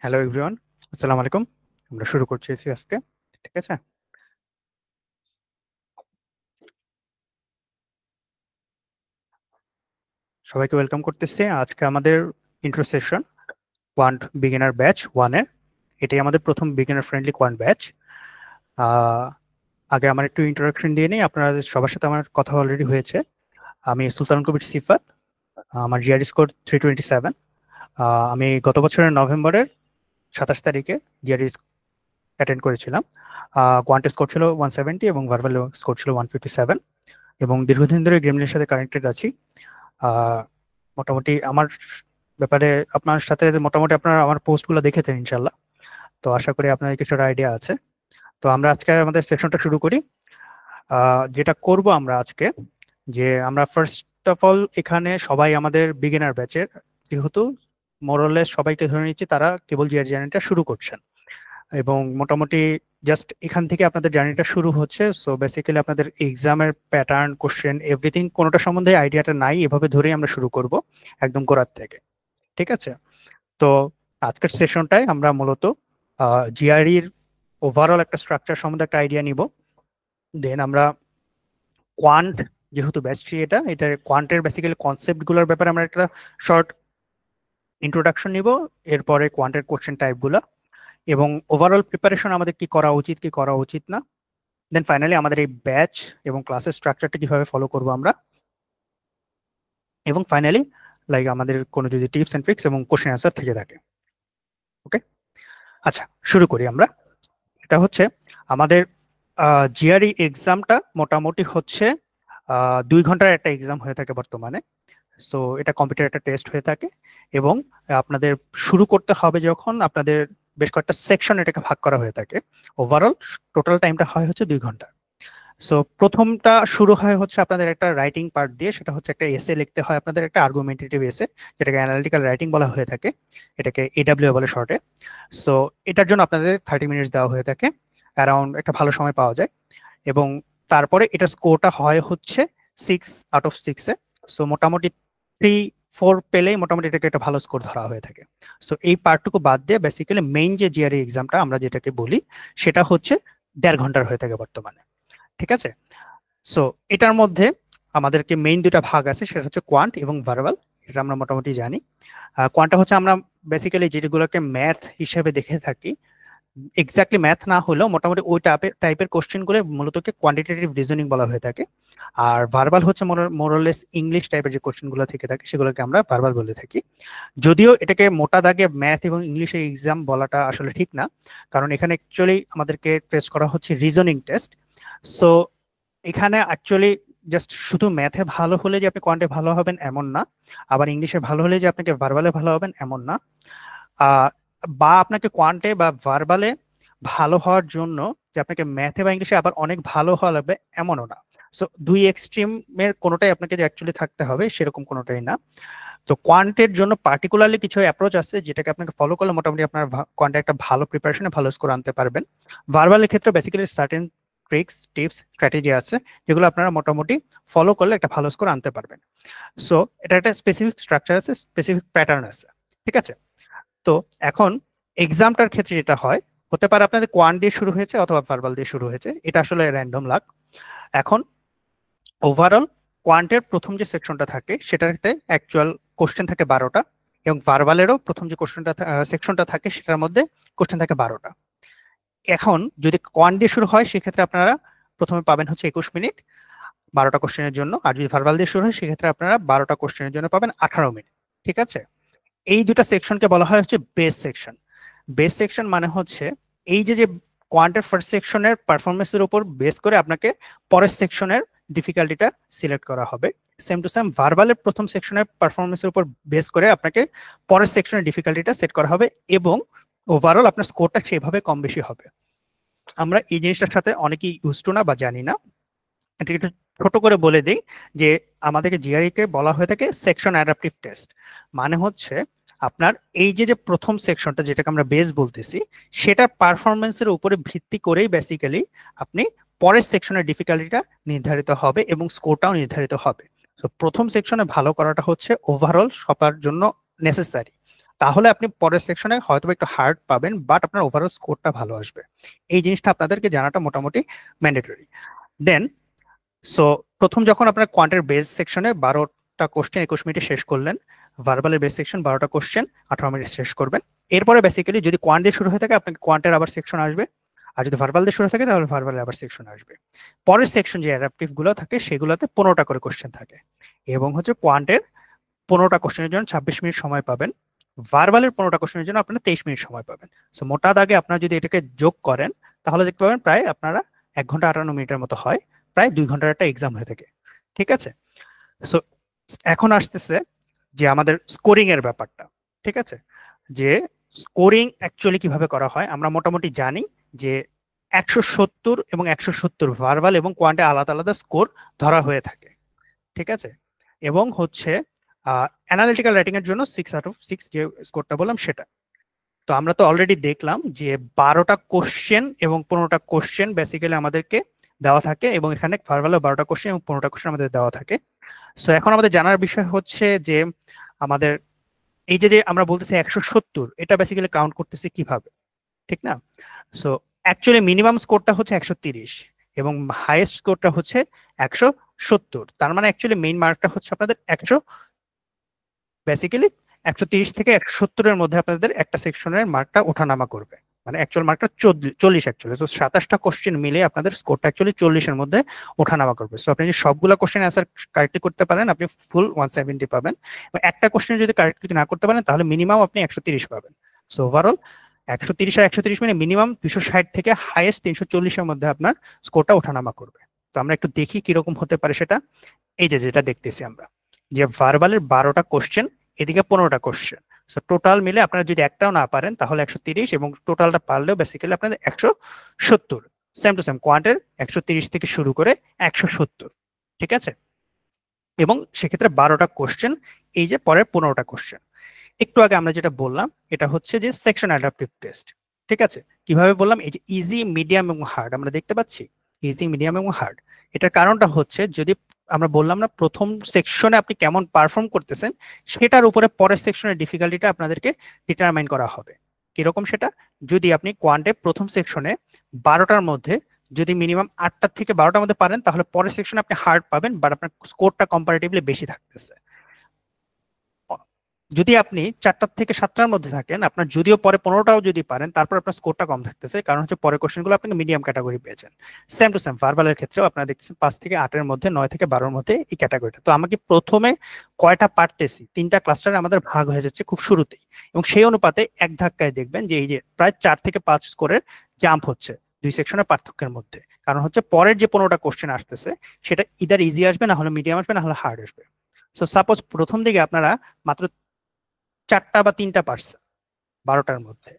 Hello everyone, আসসালামু আলাইকুম। আমরা শুরু করছি আজকে। ঠিক আছে, সবাইকে ওয়েলকাম করতেছি। আজকে আমাদের intro session quant beginner batch 1 এর। এটাই আমাদের প্রথম বিগিনার ফ্রেন্ডলি কোয়ান্ট ব্যাচ। আগে আমার একটু ইন্ট্রোডাকশন দিয়ে নিই। আপনারা সবার সাথে আমার কথা অলরেডি হয়েছে। আমি সুলতান কবির সিফাত। আমার জিআরই স্কোর 327। আমি গত বছরের নভেম্বরের 27 তারিখে জিআরই অ্যাটেন্ড করেছিলাম। কোয়ান্টের স্কোর ছিল 170 এবং ভার্বাল স্কোর ছিল 157, এবং দীর্ঘদিন ধরে গ্রেমলিনের সাথে কানেক্টেড আছি। আহ, মোটামুটি আমার ব্যাপারে আপনার সাথে মোটামুটি আপনারা আমার পোস্টগুলো দেখেছেন ইনশাল্লাহ। তো আশা করি আপনাদের কিছুটা আইডিয়া আছে। তো আমরা আজকে আমাদের সেশনটা শুরু করি। যেটা করব আমরা আজকে, যে আমরা ফার্স্ট অফ অল এখানে সবাই আমাদের বিগিনার ব্যাচের, যেহেতু মোরলেস সবাইকে ধরে নিচ্ছি তারা কেবল জিআর জার্নিটা শুরু করছেন, এবং মোটামুটি জাস্ট এখান থেকে আপনাদের জার্নিটা শুরু হচ্ছে। সো বেসিক্যালি আপনাদের এক্সামের প্যাটার্ন, কোশ্চেন, এভরিথিং কোনোটা সম্বন্ধে আইডিয়াটা নাই, এভাবে ধরেই আমরা শুরু করব একদম গোড়ার থেকে। ঠিক আছে, তো আজকের সেশনটায় আমরা মূলত জিআরইর ওভারঅল একটা স্ট্রাকচার সম্বন্ধে একটা আইডিয়া নিব। দেন আমরা কোয়ান্ট, যেহেতু ব্যাচ থ্রি এটা কোয়ান্টের বেসিক্যালি কনসেপ্টগুলোর ব্যাপারে আমরা একটা শর্ট ইন্ট্রোডাকশন নিব। এরপরে কোয়ান্টের কোশ্চেন টাইপগুলো এবং ওভারঅল প্রিপারেশন আমাদের কি করা উচিত কি করা উচিত না। দেন ফাইনালি আমাদের এই ব্যাচ এবং ক্লাসের স্ট্রাকচারটা কিভাবে ফলো করব আমরা, এবং ফাইনালি লাইক আমাদের কোনো যদি টিপস এন্ড ট্রিক্স এবং কোশ্চেন অ্যান্সার থেকে থাকে। ওকে, আচ্ছা শুরু করি আমরা। এটা হচ্ছে আমাদের জিআরই এক্সামটা মোটামুটি হচ্ছে 2 ঘন্টার একটা এক্সাম হয়ে থাকে বর্তমানে। সো এটা কম্পিউটার একটা টেস্ট হয়ে থাকে, এবং আপনাদের শুরু করতে হবে যখন আপনাদের বেশ কয়েকটা সেকশন এটাকে ভাগ করা হয়ে থাকে। ওভারঅল টোটাল টাইমটা হয় হচ্ছে 2 ঘন্টা। সো প্রথমটা শুরু হয় হচ্ছে আপনাদের একটা রাইটিং পার্ট দিয়ে, সেটা হচ্ছে একটা এসে লিখতে হয় আপনাদের, একটা আর্গুমেন্টেটিভ এসে, যেটাকে অ্যানালিটিক্যাল রাইটিং বলা হয়ে থাকে, এটাকে এডাব্লিউ বলে শর্টে। সো এটার জন্য আপনাদের 30 মিনিটস দেওয়া হয়ে থাকে, অ্যারাউন্ড একটা ভালো সময় পাওয়া যায়। এবং তারপরে এটা স্কোরটা হয় হচ্ছে 6 আউট অফ 6-এ। সো মোটামুটি 3-4 পেলেই মোটামুটি এটাকে একটা ভালো স্কোর ধরা হয়ে থাকে। সো এই পার্টটুকু বাদ দিয়ে বেসিক্যালি মেইন যে জিআরই এক্সামটা আমরা যেটাকে বলি, সেটা হচ্ছে 1.5 ঘন্টার হয়ে থাকে বর্তমানে। ঠিক আছে, সো এটার মধ্যে আমাদেরকে মেইন দুটা ভাগ আছে, সেটা হচ্ছে কোয়ান্ট এবং ভার্বাল। এটা আমরা মোটামুটি জানি। কোয়ান্টটা হচ্ছে আমরা বেসিক্যালি যেগুলোকে ম্যাথ হিসেবে দেখে থাকি, এক্স্যাক্টলি ম্যাথ না হলেও মোটামুটি ওই টাইপের কোশ্চেনগুলো মূলত কোয়ান্টিটেটিভ রিজনিং বলা হয়ে থাকে। আর ভার্বাল হচ্ছে মোরলেস ইংলিশ টাইপের যে কোশ্চেনগুলো থেকে থাকে সেগুলোকে আমরা ভার্বাল বলে থাকি। যদিও এটাকে মোটা দাগে ম্যাথ এবং ইংলিশে এক্সাম বলাটা আসলে ঠিক না, কারণ এখানে অ্যাকচুয়ালি আমাদেরকে টেস্ট করা হচ্ছে রিজনিং টেস্ট। সো এখানে অ্যাকচুয়ালি জাস্ট শুধু ম্যাথে ভালো হলে যে আপনি কোয়ান্টে ভালো হবেন এমন না, আবার ইংলিশে ভালো হলে যে আপনাকে ভার্বালে ভালো হবেন এমন না। আহ, বা আপনাকে কোয়ান্টে বা ভার্বালে ভালো হওয়ার জন্য যে আপনাকে ম্যাথে বা ইংলিশে আবার অনেক ভালো হওয়া লাগবে এমনও না। সো দুই এক্সট্রিমের কোনোটাই আপনাকে যে অ্যাকচুয়ালি থাকতে হবে সেরকম কোনোটাই না। তো কোয়ান্টের জন্য পার্টিকুলারলি কিছু অ্যাপ্রোচ আছে যেটাকে আপনাকে ফলো করলে মোটামুটি আপনার কোয়ান্টে একটা ভালো প্রিপারেশনে ভালো স্কোর আনতে পারবেন। ভার্বালের ক্ষেত্রে basically certain tricks, tips, strategy আছে যেগুলো আপনারা মোটামুটি ফলো করলে একটা ভালো স্কোর আনতে পারবেন। সো এটা একটা স্পেসিফিক স্ট্রাকচার আছে, স্পেসিফিক প্যাটার্ন আছে। ঠিক আছে, তো এখন এক্সামটার ক্ষেত্রে যেটা হয়, হতে পারে আপনাদের কোয়ান্ট দিয়ে শুরু হয়েছে অথবা ভার্বাল দিয়ে শুরু হয়েছে, এটা আসলে র্যান্ডম লাক। এখন ওভারঅল কোয়ান্টের প্রথম যে সেকশনটা থাকে সেটাতে অ্যাকচুয়াল কোশ্চেন থাকে 12টা, এবং ভার্বালেরও প্রথম যে কোশ্চেনটা সেকশনটা থাকে সেটার মধ্যে কোশ্চেন থাকে 12টা। এখন যদি কোয়ান্ট দিয়ে শুরু হয় সেক্ষেত্রে আপনারা প্রথমে পাবেন হচ্ছে 21 মিনিট 12টা কোশ্চেনের জন্য, আর যদি ভার্বাল দিয়ে শুরু হয় সেক্ষেত্রে আপনারা 12টা কোশ্চেনের জন্য পাবেন 18 মিনিট। ঠিক আছে, এই দুটা সেকশনকে বলা হয় হচ্ছে বেস সেকশন। বেস সেকশন মানে হচ্ছে এই যে যে কোয়ান্টের ফার্স্ট সেকশনের পারফরমেন্সের উপর বেস করে আপনাকে পরের সেকশনের ডিফিকাল্টিটা সিলেক্ট করা হবে। সেম টু সেম ভার্বালের প্রথম সেকশনের পারফরমেন্সের উপর বেস করে আপনাকে পরের সেকশনের ডিফিকাল্টিটা সেট করা হবে, এবং ওভারঅল আপনার স্কোরটা সেভাবে কম বেশি হবে। আমরা এই জিনিসটার সাথে অনেকেই ইউজ টু না বা জানি না। এটা একটু ছোট করে বলে দিই যে আমাদেরকে জিআরই কে বলা হয়ে থাকে সেকশন অ্যাডাপটিভ টেস্ট। মানে হচ্ছে আপনার এই যে যে প্রথম সেকশনটা যেটাকে আমরা বেস বলতেছি, সেটার পারফরমেন্সের উপরে ভিত্তি করেই বেসিক্যালি আপনি পরের সেকশনের ডিফিকাল্টিটা নির্ধারিত হবে এবং স্কোরটাও নির্ধারিত হবে। তো প্রথম সেকশনে ভালো করাটা হচ্ছে ওভারঅল সবার জন্য নেসেসারি। তাহলে আপনি পরের সেকশনে হয়তো একটু হার্ড পাবেন, বাট আপনার ওভারঅল স্কোরটা ভালো আসবে। এই জিনিসটা আপনাদেরকে জানাটা মোটামুটি ম্যান্ডেটরি। দেন সো প্রথম যখন আপনার কোয়ান্টের বেস সেকশনে 12টা কোশ্চেন 21 মিনিটে শেষ করলেন, ভার্বালের বেস সেকশন 12টা কোশ্চেন 18 মিনিট শেষ করবেন। এরপরে বেসিক্যালি যদি কোয়ান্ট দিয়ে শুরু হয়ে থাকে আপনাকে কোয়ান্টের আবার সেকশন আসবে, আর যদি ভার্বাল দিয়ে শুরু থাকে তাহলে ভার্বালের আবার সেকশন আসবে। পরের সেকশন যে অ্যাডাপটিভ গুলো থাকে সেগুলোতে 15টা করে কোশ্চেন থাকে, এবং হচ্ছে কোয়ান্টের 15টা কোশ্চেনের জন্য 26 মিনিট সময় পাবেন, ভার্বালের 15টা কোশ্চেনের জন্য আপনারা 23 মিনিট সময় পাবেন। সো মোটা দাগে আপনারা যদি এটাকে যোগ করেন তাহলে দেখতে পাবেন প্রায় আপনারা 1 ঘন্টা 58 মিনিটের মতো হয়, প্রায় 2 ঘন্টার একটা এক্সাম হয়ে থাকে। ঠিক আছে, সো এখন আসতেছে যে আমাদের স্কোরিং এর ব্যাপারটা। ঠিক আছে, যে স্কোরিং অ্যাকচুয়ালি কিভাবে করা হয় আমরা মোটামুটি জানি যে 170 এবং 170 ভার্বাল এবং কোয়ান্টে আলাদা আলাদা স্কোর ধরা হয়ে থাকে। ঠিক আছে, এবং হচ্ছে অ্যানালিটিক্যাল রাইটিং এর জন্য 6/6 যে স্কোরটা বললাম সেটা। তো আমরা তো অলরেডি দেখলাম যে 12টা কোশ্চেন এবং 15টা কোশ্চেন বেসিক্যালি আমাদেরকে দেওয়া থাকে, এবং এখানে ভার্বালে 12টা কোশ্চেন এবং 15টা কোশ্চেন আমাদের দেওয়া থাকে। সো এখন আমাদের জানার বিষয় হচ্ছে যে আমাদের এই যে আমরা বলতেছি 170, এটা বেসিক্যালি কাউন্ট করতেছি কিভাবে, ঠিক না? সো অ্যাকচুয়ালি মিনিমাম স্কোরটা হচ্ছে 130 এবং হাইয়েস্ট স্কোরটা হচ্ছে 170। তার মানে অ্যাকচুয়ালি মেইন মার্কটা হচ্ছে আপনাদের 100, বেসিক্যালি 130 থেকে 170 এর মধ্যে আপনাদের একটা সেকশনের মার্কটা ওঠানামা করবে, মানে অ্যাকচুয়াল মার্কটা 40 অ্যাকচুয়ালি। তো 27টা কোশ্চেন মিলে আপনাদের স্কোরটা অ্যাকচুয়ালি 40 এর মধ্যে ওঠানামা করবে। সো আপনি যদি সবগুলো কোশ্চেন অ্যান্সার কারেক্টলি করতে পারেন আপনি ফুল 170 পাবেন, এবং একটা কোশ্চেন যদি কারেক্টলি না করতে পারেন তাহলে মিনিমাম আপনি 130 পাবেন। সো ওভারঅল 130 আর 130 মানে মিনিমাম 260 থেকে হাইয়েস্ট 340 এর মধ্যে আপনার স্কোরটা ওঠানামা করবে। তো আমরা একটু দেখি কিরকম হতে পারে সেটা। এই যে যেটা দেখতেছি আমরা, যে ভার্বালের 12টা কোশ্চেন, এদিকে 15টা কোশ্চেন, সো টোটাল মিলে আপনারা যদি একটাও না পারেন তাহলে 130, এবং টোটালটা পারলেও বেসিক্যালি আপনাদের 170। সেম টু সেম কোয়ান্টের 130 থেকে শুরু করে 170। ঠিক আছে, এবং সেক্ষেত্রে 12টা কোশ্চেন, এই যে পরের 15টা কোশ্চেন। একটু আগে আমরা যেটা বললাম এটা হচ্ছে যে সেকশন অ্যাডাপটিভ টেস্ট। ঠিক আছে, কিভাবে বললাম, এই যে ইজি, মিডিয়াম এবং হার্ড আমরা দেখতে পাচ্ছি, ইজি, মিডিয়াম এবং হার্ড। এটার কারণটা হচ্ছে যদি আমরা বললাম না প্রথম সেকশনে আপনি কেমন পারফর্ম করতেছেন সেটার উপরে পরের সেকশনের ডিফিকাল্টিটা আপনাদেরকে ডিটারমাইন করা হবে। কিরকম সেটা, যদি আপনি কোয়ান্টে প্রথম সেকশনে 12টার মধ্যে যদি মিনিমাম 8টা থেকে 12টার মধ্যে পারেন তাহলে পরের সেকশনে আপনি হার্ড পাবেন, বাট আপনার স্কোরটা কম্পারেটিভলি বেশি থাকতেছে। যদি আপনি 4টা থেকে 7টার মধ্যে থাকেন, আপনার যদিও পরে 15টাও যদি পারেন তারপর আপনার স্কোরটা কম থাকতেছে, কারণ হচ্ছে পরের কোশ্চেনগুলো আপনি মিডিয়াম ক্যাটাগরি পেয়েছেন। সেম টু সেম ভার্বালের ক্ষেত্রেও আপনারা দেখতেছেন 5 থেকে 8-এর মধ্যে, 9 থেকে 12-এর মধ্যে এই ক্যাটাগরিটা। তো আমাকে প্রথমে কয়টা পারতেছি 3টা ক্লাস্টারে আমাদের ভাগ হয়ে যাচ্ছে খুব শুরুতেই, এবং সেই অনুপাতে এক ধাক্কায় দেখবেন যে এই যে প্রায় 4 থেকে 5 স্কোরের জাম্প হচ্ছে দুই সেকশনের পার্থক্যের মধ্যে। কারণ হচ্ছে পরের যে 15টা কোশ্চেন আসতেছে সেটা ইদার ইজি আসবে, না হলে মিডিয়াম আসবে, না হলে হার্ড আসবে। সো সাপোজ প্রথম দিকে আপনারা মাত্র 4টা বা 3টা পারছেন 12টার মধ্যে,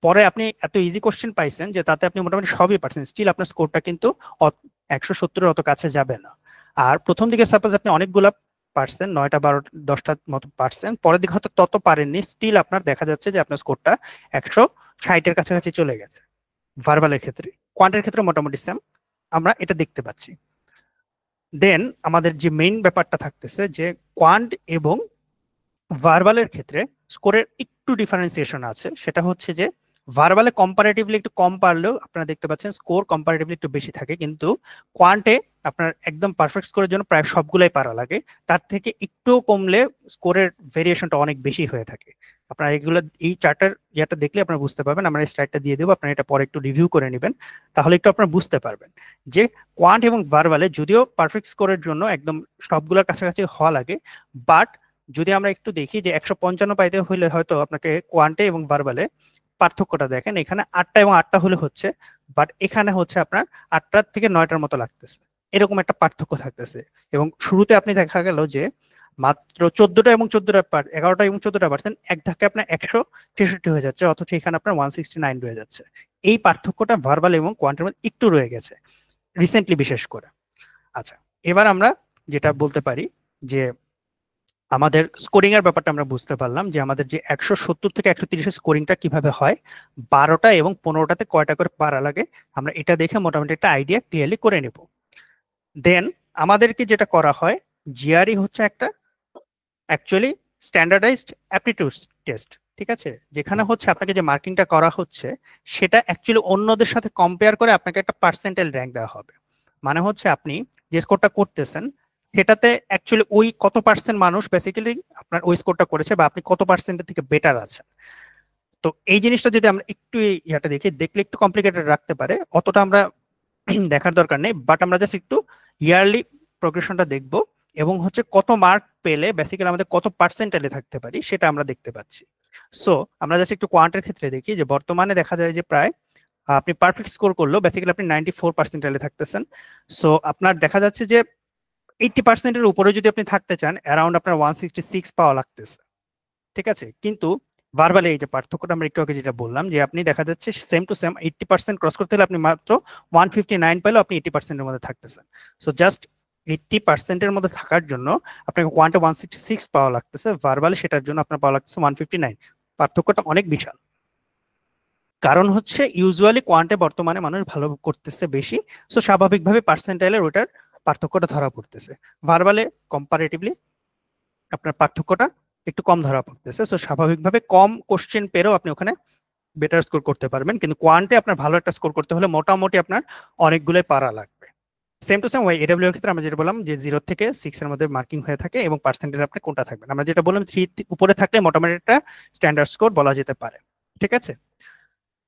পরে আপনি এত ইজি কোশ্চেন পাইছেন যে তাতে আপনি মোটামুটি সবই পারছেন, স্টিল আপনার স্কোরটা কিন্তু 170-এর অত কাছে যাবে না। আর প্রথম দিকে সাপোজ আপনি অনেকগুলা পারছেন, 9টা 12টা 10টার মতো পারছেন, পরের দিকে হয়তো তত পারেননি, স্টিল আপনার দেখা যাচ্ছে যে আপনার স্কোরটা 160-এর কাছাকাছি চলে গেছে। ভার্বালের ক্ষেত্রে, কোয়ান্টের ক্ষেত্রে মোটামুটি সেম, আমরা এটা দেখতে পাচ্ছি। দেন আমাদের যে মেইন ব্যাপারটা থাকতেছে যে কোয়ান্ট এবং ভার্বালের ক্ষেত্রে স্কোরের একটু ডিফারেন্সিয়েশন আছে, সেটা হচ্ছে যে ভার্বালে কম্পারেটিভলি একটু কম পারলেও আপনারা দেখতে পাচ্ছেন স্কোর কম্পারেটিভলি একটু বেশি থাকে, কিন্তু কোয়ান্টে আপনার একদম পারফেক্ট স্কোরের জন্য প্রায় সবগুলাই পারা লাগে, তার থেকে একটু কমলে স্কোরের ভেরিয়েশনটা অনেক বেশি হয়ে থাকে। আপনারা এগুলো এই চার্টার ইয়েটা দেখলে আপনারা বুঝতে পারবেন, আমরা এই স্লাইডটা দিয়ে দেবো, আপনারা এটা পরে একটু রিভিউ করে নেবেন, তাহলে একটু আপনারা বুঝতে পারবেন যে কোয়ান্ট এবং ভার্বালে যদিও পারফেক্ট স্কোরের জন্য একদম সবগুলোর কাছাকাছি হওয়া লাগে, বাট যদি আমরা একটু দেখি যে 155 পাইতে হলে হয়তো আপনাকে কোয়ান্টে এবং ভার্বালে পার্থক্যটা দেখেন, এখানে 8টা এবং 8টা হলে হচ্ছে, বাট এখানে হচ্ছে আপনার 8টার থেকে 9টার মতো লাগতেছে, এরকম একটা পার্থক্য থাকতেছে। এবং শুরুতে আপনি দেখা গেল যে মাত্র 14টা এবং 11টা এবং 14টা পার্সেন্ট এক ধাক্কে আপনার 166 হয়ে যাচ্ছে, অথচ এখানে আপনার 169 রয়ে যাচ্ছে। এই পার্থক্যটা ভার্বাল এবং কোয়ান্টের মধ্যে একটু রয়ে গেছে রিসেন্টলি বিশেষ করে। আচ্ছা, এবার আমরা যেটা বলতে পারি যে আমাদের স্কোরিং এর ব্যাপারটা আমরা বুঝতে পারলাম যে আমাদের যে 170 থেকে 130 স্কোরিংটা কিভাবে হয়, 12টা এবং 15টাতে কয়টা করে পারা লাগে, আমরা এটা দেখে মোটামুটি একটা আইডিয়া ক্লিয়ারলি করে নেব। দেন আমাদেরকে যেটা করা হয়, জিআরই হচ্ছে একটা অ্যাকচুয়ালি স্ট্যান্ডার্ডাইজড অ্যাপটিটিউড টেস্ট। ঠিক আছে, যেখানে হচ্ছে আপনাকে যে মার্কিংটা করা হচ্ছে সেটা অ্যাকচুয়ালি অন্যদের সাথে কম্পেয়ার করে আপনাকে একটা পার্সেন্টাইল র্যাঙ্ক দেওয়া হবে। মানে হচ্ছে আপনি যে স্কোরটা করতেছেন সেটাতে অ্যাকচুয়ালি ওই কত পার্সেন্ট মানুষ বেসিক্যালি আপনার ওই স্কোরটা করেছে বা আপনি কত পার্সেন্টের থেকে বেটার আছেন। তো এই জিনিসটা যদি আমরা একটু ইয়াটা দেখি, দেখলে একটু কমপ্লিকেটেড রাখতে পারে, অতটা আমরা দেখার দরকার নেই, বাট আমরা জাস্ট একটু ইয়ারলি প্রোগ্রেশনটা দেখব এবং হচ্ছে কত মার্ক পেলে বেসিক্যালি আমাদের কত পার্সেন্টাইলে থাকতে পারি সেটা আমরা দেখতে পাচ্ছি। সো আমরা জাস্ট একটু কোয়ান্টের ক্ষেত্রে দেখি যে বর্তমানে দেখা যায় যে প্রায় আপনি পারফেক্ট স্কোর করলেও বেসিক্যালি আপনি 94% থাকতেছেন। সো আপনার দেখা যাচ্ছে যে 80%-এর উপরে যদি আপনি থাকতে চান অ্যারাউন্ড আপনার 166 পাওয়া লাগতেছে। ঠিক আছে, কিন্তু ভার্বালি এই যে পার্থক্যটা আমরা একটু আগে যেটা বললাম যে আপনি দেখা যাচ্ছে সেম টু সেম 80% ক্রস করতে হলে আপনি মাত্র 159 পেলেও আপনি 80%-এর মধ্যে থাকতেছেন। সো জাস্ট 80%-এর মধ্যে থাকার জন্য আপনাকে কোয়ান্টে 166 পাওয়া লাগতেছে, ভার্বালি সেটার জন্য আপনার পাওয়া লাগতেছে 159। পার্থক্যটা অনেক বিশাল। কারণ হচ্ছে ইউজুয়ালি কোয়ান্টে বর্তমানে মানুষ ভালো করতেছে বেশি, সো স্বাভাবিকভাবে পার্সেন্টাইলের ওটার পার্থক্যটা ধরা পড়তেছে। ভার্বালে কম্পারেটিভলি আপনার পার্থক্যটা একটু কম ধরা পড়তেছে, সো স্বাভাবিকভাবে কম কোশ্চেন পেরেও আপনি ওখানে বেটার স্কোর করতে পারবেন। কিন্তু কোয়ান্টে আপনার ভালো একটা স্কোর করতে হলে মোটামুটি আপনার অনেকগুলোই পারা লাগবে। Same to same Y AW এর ক্ষেত্রে আমরা যেটা বললাম যে 0 থেকে 6 এর মধ্যে মার্কিং হয়ে থাকে এবং পার্সেন্টেজ আপনি কোনটা থাকবেন, আমরা যেটা বললাম 3 উপরে থাকলে মোটামুটি একটা স্ট্যান্ডার্ড স্কোর বলা যেতে পারে। ঠিক আছে,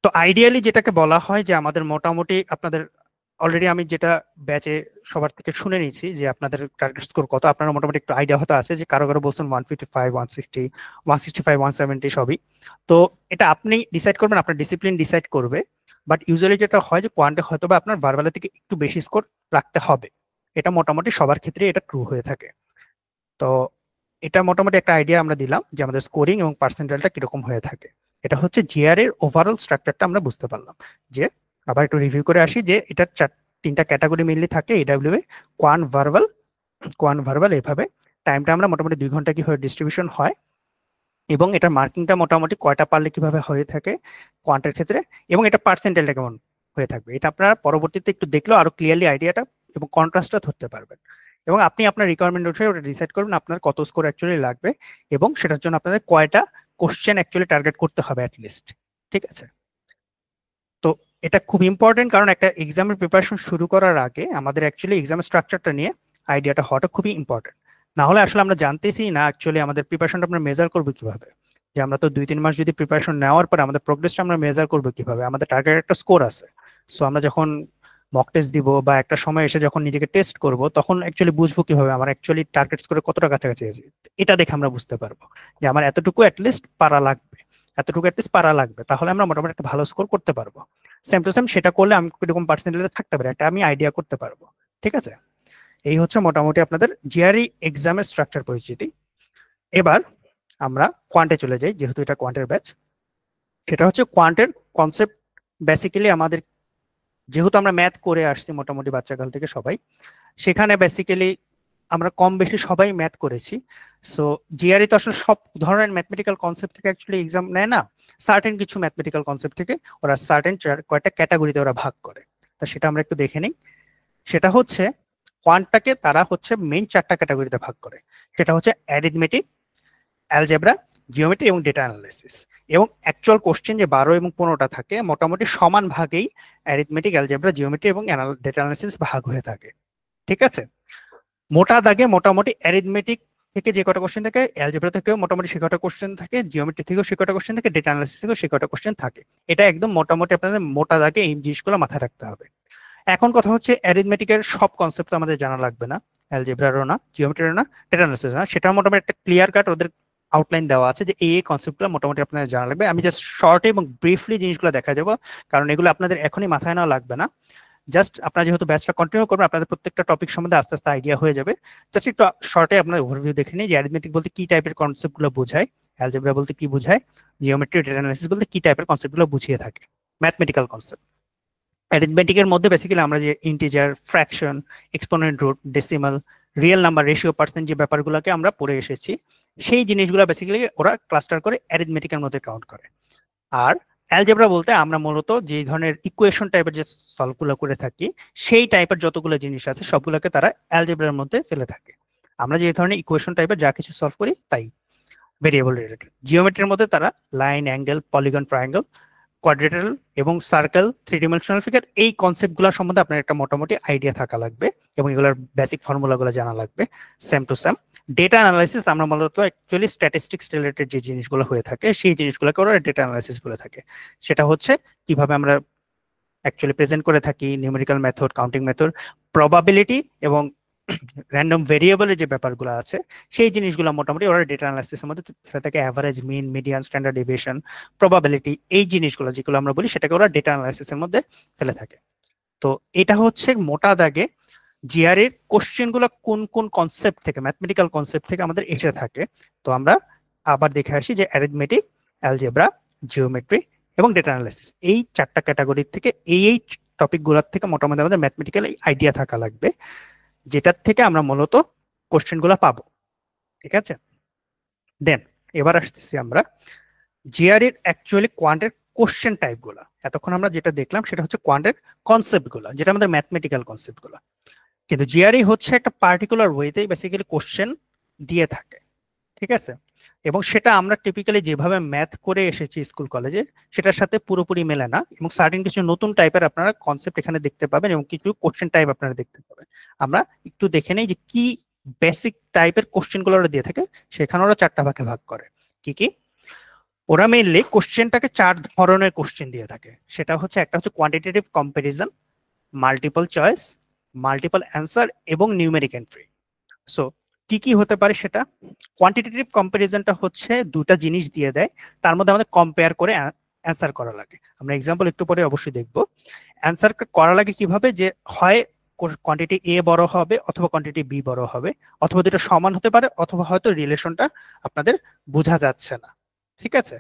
তো আইডিয়ালি যেটাকে বলা হয় যে আমাদের মোটামুটি আপনাদের অলরেডি আমি যেটা ব্যাচে সবার থেকে শুনে নিয়েছি যে আপনাদের টার্গেট স্কোর কত, আপনারা মোটামুটি একটু আইডিয়া হয়তো আছে যে কারো কারো বলছেন 155, 160, 165, 170 সবই। তো এটা আপনি ডিসাইড করবেন, আপনার ডিসিপ্লিন ডিসাইড করবে। বাট ইউজুয়ালি যেটা হয় যে কোয়ান্টে হয়তো বা আপনার ভার্বালের থেকে একটু বেশি স্কোর রাখতে হবে, এটা মোটামুটি সবার ক্ষেত্রে এটা ট্রু হয়ে থাকে। তো এটা মোটামুটি একটা আইডিয়া আমরা দিলাম যে আমাদের স্কোরিং এবং পার্সেন্টাইলটা কিরকম হয়ে থাকে। এটা হচ্ছে জিআর এর ওভারঅল স্ট্রাকচারটা আমরা বুঝতে পারলাম। যে আবার একটু রিভিউ করে আসি যে এটা তিনটা ক্যাটাগরি মেইনলি থাকে এডব্লিউ এ, কোয়ান্ট ভার্বাল এভাবে টাইমটা আমরা মোটামুটি 2 ঘন্টা কিভাবে ডিস্ট্রিবিউশন হয় এবং এটা মার্কিংটা মোটামুটি কয়টা পারলে কিভাবে হয়ে থাকে কোয়ান্টের ক্ষেত্রে এবং এটা পার্সেন্টাইলটা কেমন হয়ে থাকবে, এটা আপনারা পরবর্তীতে একটু দেখলেও আরো ক্লিয়ারলি আইডিয়াটা এবং কন্ট্রাস্টটা ধরতে পারবেন। এবং আপনি আপনার রিকোয়ারমেন্ট অনুসারে ওটা ডিসাইড করবেন আপনার কত স্কোর অ্যাকচুয়ালি লাগবে এবং সেটার জন্য আপনাদের কয়টা কোশ্চেন অ্যাকচুয়ালি টার্গেট করতে হবে অ্যাটলিস্ট। ঠিক আছে, তো এটা খুব ইম্পর্টেন্ট কারণ একটা এক্সামের প্রিপারেশন শুরু করার আগে আমাদের অ্যাকচুয়ালি এক্সামের স্ট্রাকচারটা নিয়ে আইডিয়াটা হওয়াটা খুবই ইম্পর্টেন্ট। না হলে আসলে আমরা জানতেছি না অ্যাকচুয়ালি আমাদের প্রিপারেশনটা আমরা মেজার করবো কিভাবে, যে আমরা তো 2-3 মাস যদি প্রিপারেশন নেওয়ার পরে আমাদের প্রোগ্রেসটা আমরা মেজার করবো কিভাবে, আমাদের টার্গেট একটা স্কোর আছে। সো আমরা যখন মক টেস্ট দিব বা একটা সময় এসে যখন নিজেকে টেস্ট করব তখন অ্যাকচুয়ালি বুঝবো কিভাবে আমার অ্যাকচুয়ালি টার্গেট স্কোরে কতটা কাছাকাছি আছে, এটা দেখে আমরা বুঝতে পারবো যে আমার এতটুকু অ্যাটলিস্ট পারা লাগবে, এতটুকু অ্যাটলিস্ট পারা লাগবে, তাহলে আমরা মোটামুটি একটা ভালো স্কোর করতে পারবো। সেম টু সেম সেটা করলে আমি কিরকম পার্সেন্টেজে থাকতে পারি একটা আমি আইডিয়া করতে পারবো। ঠিক আছে, এই হচ্ছে মোটামুটি আপনাদের জিআরই এক্সামের স্ট্রাকচার পরিচিতি। এবার আমরা কোয়ান্টে চলে যাই, যেহেতু এটা কোয়ান্টের ব্যাচ। সেটা হচ্ছে কোয়ান্টের কনসেপ্ট বেসিক্যালি আমাদের, যেহেতু আমরা ম্যাথ করে আসছি মোটামুটি বাচ্চাকাল থেকে সবাই, সেখানে বেসিক্যালি আমরা কম বেশি সবাই ম্যাথ করেছি। সো জিআরই তো আসলে সব ধরনের ম্যাথমেটিক্যাল কনসেপ্ট থেকে অ্যাকচুয়ালি এক্সাম নেয় না, সার্টেন কিছু ম্যাথমেটিক্যাল কনসেপ্ট থেকে ওরা সার্টেন কয়েকটা ক্যাটাগরিতে ওরা ভাগ করে। তো সেটা আমরা একটু দেখে নিই। সেটা হচ্ছে কোয়ান্টটাকে তারা হচ্ছে মেইন 4টা ক্যাটাগরিতে ভাগ করে। সেটা হচ্ছে অ্যারিথমেটিক, অ্যালজেব্রা, জিওমেট্রি এবং ডেটা অ্যানালাইসিস। এবং অ্যাকচুয়াল কোশ্চেন যে 12 এবং 15টা থাকে মোটামুটি সমান ভাগেই অ্যারিথমেটিক, অ্যালজেব্রা, জিওমেট্রি এবং ডেটা অ্যানালাইসিস ভাগ হয়ে থাকে। ঠিক আছে, মোটা দাগে মোটামুটি অ্যারিথমেটিক থেকে যে কটা কোশ্চেন থাকে, অ্যালজেব্রা থেকেও মোটামুটি সে কটা কোশ্চেন থাকে, জিওমেট্রি থেকেও সে কটা কোশ্চেন থাকে, ডেটা অ্যানালাইসিস থেকেও সে কটা কোশ্চেন থাকে। এটা একদম মোটামুটি আপনাদের মোটা দাগে এই জিনিসগুলো মাথায় রাখতে হবে। এখন কথা হচ্ছে অ্যারিথমেটিকের সব কনসেপ্ট আমাদের জানা লাগবে না, অ্যালজেব্রারও না, জিওমেট্রিরও না, ডেটা অ্যানালাইসিস না, সেটা মোটামুটি একটা ক্লিয়ার কাট ওদের আউটলাইন দেওয়া আছে যে এই কনসেপ্টগুলো মোটামুটি আপনাদের জানা লাগবে। আমি জাস্ট শর্টে এবং ব্রিফলি জিনিসগুলো দেখা যাবো, কারণ এগুলো আপনাদের এখনই মাথায় নেওয়া লাগবে না। জাস্ট আপনারা যেহেতু ব্যাচটা কন্টিনিউ করবেন আপনাদের প্রত্যেকটা টপিক সম্বন্ধে আস্তে আস্তে আইডিয়া হয়ে যাবে। জাস্ট একটু শর্টে আপনার ওভারভিউ দেখে নিই যে অ্যারিথমেটিক বলতে কি টাইপের কনসেপ্টগুলো বোঝায়, অ্যালজেব্রা বলতে কি বোঝায়, জিওমেট্রি, ডেটা অ্যানালাইসিস বলতে কি টাইপের কনসেপ্টগুলো বুঝিয়ে থাকে, ম্যাথমেটিক্যাল কনসেপ্ট। অ্যারিথমেটিকের মধ্যে বেসিক্যালি আমরা যে integer, fraction, exponent root, decimal, real number, ratio, percent যে ব্যাপারগুলোকে আমরা পড়ে এসেছি সেই জিনিসগুলো বেসিক্যালি ওরা ক্লাস্টার করে অ্যারিথমেটিকের মধ্যে কাউন্ট করে। আর অ্যালজেব্রা বলতে আমরা মূলত যে ধরনের ইকুয়েশন টাইপের যে সলভগুলো করে থাকি সেই টাইপের যতগুলো জিনিস আছে সবগুলোকে তারা অ্যালজেব্রার মধ্যে ফেলে থাকে। আমরা যে ধরনের ইকুয়েশন টাইপের যা কিছু সলভ করি তাই। Variable related. জিওমেট্রির মধ্যে তারা line, angle, polygon, triangle, quadrilateral এবং সার্কেল, থ্রি ডিমেনশনাল ফিগার, এই কনসেপ্টগুলো সম্বন্ধে আপনার একটা মোটামুটি আইডিয়া থাকা লাগবে এবং এগুলোর বেসিক ফর্মুলাগুলো জানা লাগবে same to same. Data analysis আমরা মূলত অ্যাকচুয়ালি স্ট্যাটিস্টিক্স রিলেটেড যে জিনিসগুলো হয়ে থাকে সেই জিনিসগুলোকে ওরা ডেটা অ্যানালাইসিস বলে থাকে। সেটা হচ্ছে কিভাবে আমরা অ্যাকচুয়ালি প্রেজেন্ট করে থাকি, numerical method, counting method, probability এবং র্যান্ডম ভেরিয়েবলের যে ব্যাপারগুলো আছে সেই জিনিসগুলো মোটামুটি ওরা ডেটা অ্যানালাইসিসের মধ্যে ফেলে থাকে। অ্যাভারেজ, মিন, মিডিয়ান, স্ট্যান্ডার্ড ডেভিয়েশন, প্রবাবিলিটি, এই জিনিসগুলো যেগুলো আমরা বলি সেটাকে ওরা ডেটা অ্যানালাইসিসের মধ্যে ফেলে থাকে। তো এটা হচ্ছে মোটা দাগে জিআর এর কোশ্চেনগুলো কোন কোন কনসেপ্ট থেকে, ম্যাথমেটিক্যাল কনসেপ্ট থেকে আমাদের এসে থাকে। তো আমরা আবার দেখে আসি যে অ্যারিথমেটিক, অ্যালজেব্রা, জিওমেট্রি এবং ডেটা অ্যানালাইসিস, এই চারটা ক্যাটাগরি থেকে এই টপিকগুলোর থেকে মোটামুটি আমাদের ম্যাথমেটিক্যাল আইডিয়া থাকা লাগবে, যেটার থেকে আমরা মূলত কোশ্চেনগুলো পাবো। ঠিক আছে, দেন এবার আসতেছি আমরা জিআর এর অ্যাকচুয়ালি কোয়ান্টের কোশ্চেন টাইপগুলো। এতক্ষণ আমরা যেটা দেখলাম সেটা হচ্ছে কোয়ান্টের কনসেপ্টগুলো, যেটা আমাদের ম্যাথমেটিক্যাল কনসেপ্টগুলো। কিন্তু জিআরই হচ্ছে একটা পার্টিকুলার ওয়েতেই বেসিক্যালি কোশ্চেন দিয়ে থাকে। ঠিক আছে, এবং সেটা আমরা টিপিক্যালি যেভাবে ম্যাথ করে এসেছি স্কুল কলেজে সেটার সাথে পুরোপুরি মেলে না, এবং সার্টেন কিছু নতুন টাইপের আপনারা কনসেপ্ট এখানে দেখতে পাবেন এবং কিছু কোশ্চেন টাইপ আপনারা দেখতে পাবেন। আমরা একটু দেখে নেই যে কি বেসিক টাইপের কোশ্চেন গুলো ওরা দিয়ে থাকে। সেখানে ওরা চারটা ভাগে ভাগ করে। কি কি? ওরা মেইনলি কোশ্চেনটাকে চার ধরনের কোশ্চেন দিয়ে থাকে। সেটা হচ্ছে, একটা হচ্ছে quantitative comparison, multiple choice, multiple answer এবং নিউমেরিক এন্ট্রি। সো কি কি হতে পারে সেটা? কোয়ান্টিটেটিভ কম্পারিজনটা হচ্ছে দুটা জিনিস দিয়ে দেয়, তার মধ্যে আমাদের কম্পেয়ার করে অ্যান্সার করা লাগে। আমরা এক্সাম্পল একটু পরে অবশ্যই দেখব। অ্যান্সার করা লাগে কিভাবে, যে হয় কোয়ান্টিটি এ বড় হবে অথবা কোয়ান্টিটি বি বড় হবে, অথবা দুটো সমান হতে পারে, অথবা হয়তো রিলেশনটা আপনাদের বোঝা যাচ্ছে না। ঠিক আছে,